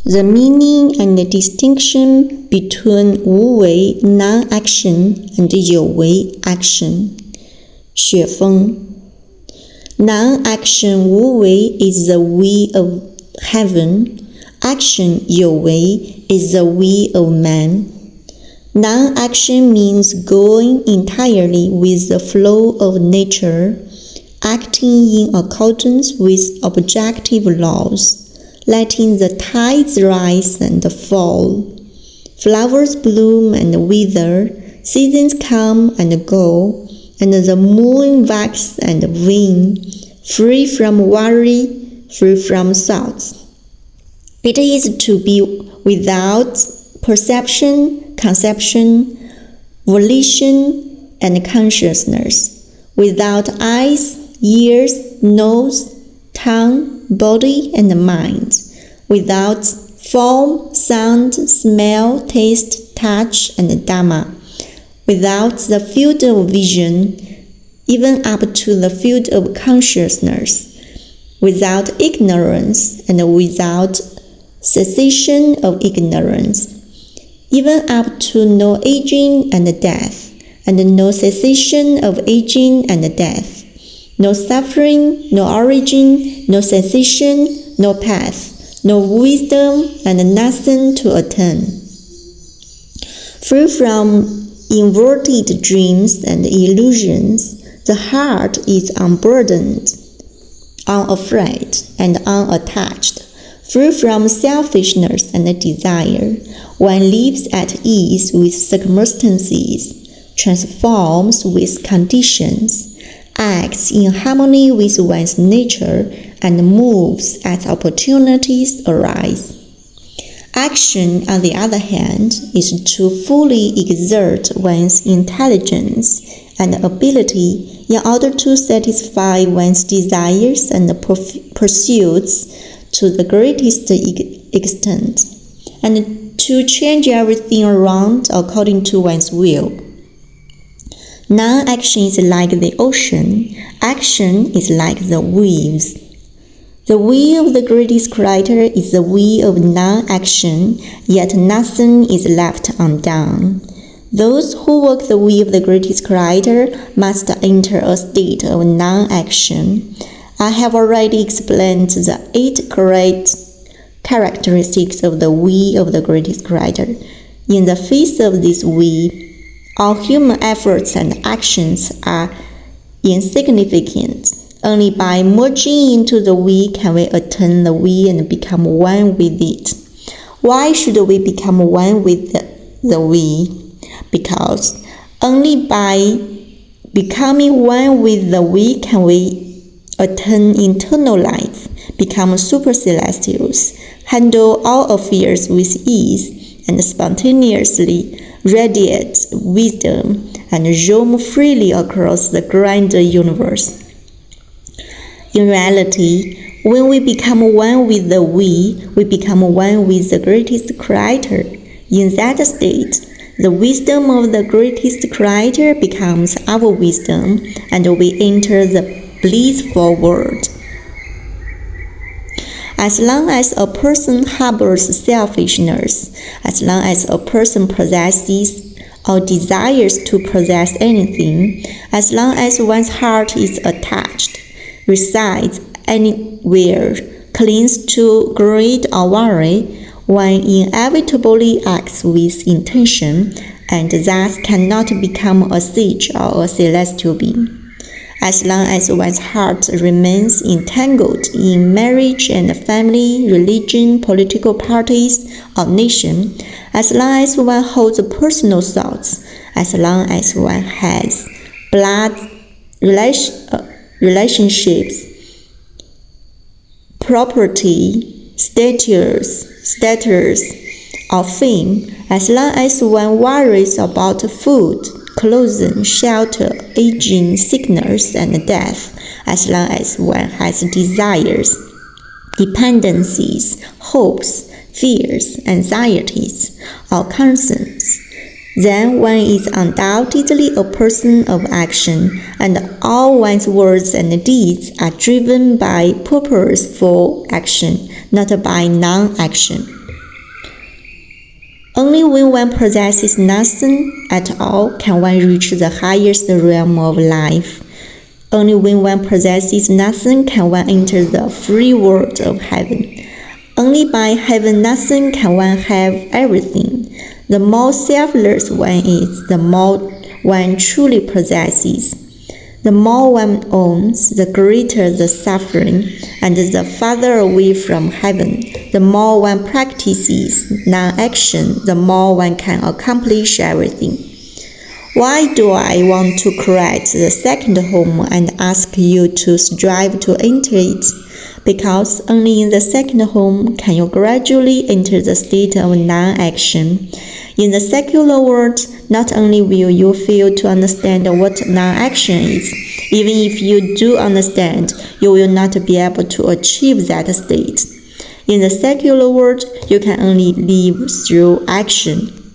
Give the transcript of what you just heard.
The meaning and the distinction between 无为 non-action and 有为 action. 雪峰 Non-action 无为 is the will of heaven. Action 有为 is the will of man. Non-action means going entirely with the flow of nature, acting in accordance with objective laws, letting the tides rise and fall. Flowers bloom and wither, seasons come and go, and the moon wax and wane, free from worry, free from thoughts. It is to be without perception, conception, volition, and consciousness, without eyes, ears, nose, tongue, body, and mind, without form, sound, smell, taste, touch, and Dhamma, without the field of vision, even up to the field of consciousness, without ignorance, and without cessation of ignorance, even up to no aging and death, and no cessation of aging and death, no suffering, no origin, no cessation, no path, no wisdom, and nothing to attain. Free from inverted dreams and illusions, the heart is unburdened, unafraid, and unattached. Free from selfishness and desire, one lives at ease with circumstances, transforms with conditions, acts in harmony with one's nature, and moves as opportunities arise. Action, on the other hand, is to fully exert one's intelligence and ability in order to satisfy one's desires and pursuits to the greatest extent, and to change everything around according to one's will. Non-action is like the ocean, action is like the waves. The will of the greatest creator is the will of non-action, yet nothing is left undone. Those who work the will of the greatest creator must enter a state of non-action. I have already explained the 8 great characteristics of the will of the greatest creator. In the face of this will, all human efforts and actions are insignificant. Only by merging into the will can we attain the will and become one with it. Why should we become one with the will? Because only by becoming one with the will can we attain eternal life, become super celestials, handle all affairs with ease, and spontaneously radiate wisdom and roam freely across the grander universe. In reality, when we become one with the we become one with the greatest creator. In that state, the wisdom of the greatest creator becomes our wisdom, and we enter the blissful world. As long as a person harbors selfishness, as long as a person possesses or desires to possess anything, as long as one's heart is attached, resides anywhere, clings to greed or worry, one inevitably acts with intention, and thus cannot become a sage or a celestial being. As long as one's heart remains entangled in marriage and family, religion, political parties, or nation, as long as one holds personal thoughts, as long as one has blood relationships, property, status, or fame, as long as one worries about food, clothing, shelter, aging, sickness, and death, as long as one has desires, dependencies, hopes, fears, anxieties, or concerns, then one is undoubtedly a person of action, and all one's words and deeds are driven by purposeful action, not by non-action. Only when one possesses nothing at all can one reach the highest realm of life. Only when one possesses nothing can one enter the free world of heaven. Only by having nothing can one have everything. The more selfless one is, the more one truly possesses. The more one owns, the greater the suffering, and the farther away from heaven. The more one practices non-action, the more one can accomplish everything. Why do I want to create the second home and ask you to strive to enter it? Because only in the second home can you gradually enter the state of non-action. In the secular world, not only will you fail to understand what non-action is, even if you do understand, you will not be able to achieve that state. In the secular world, you can only live through action.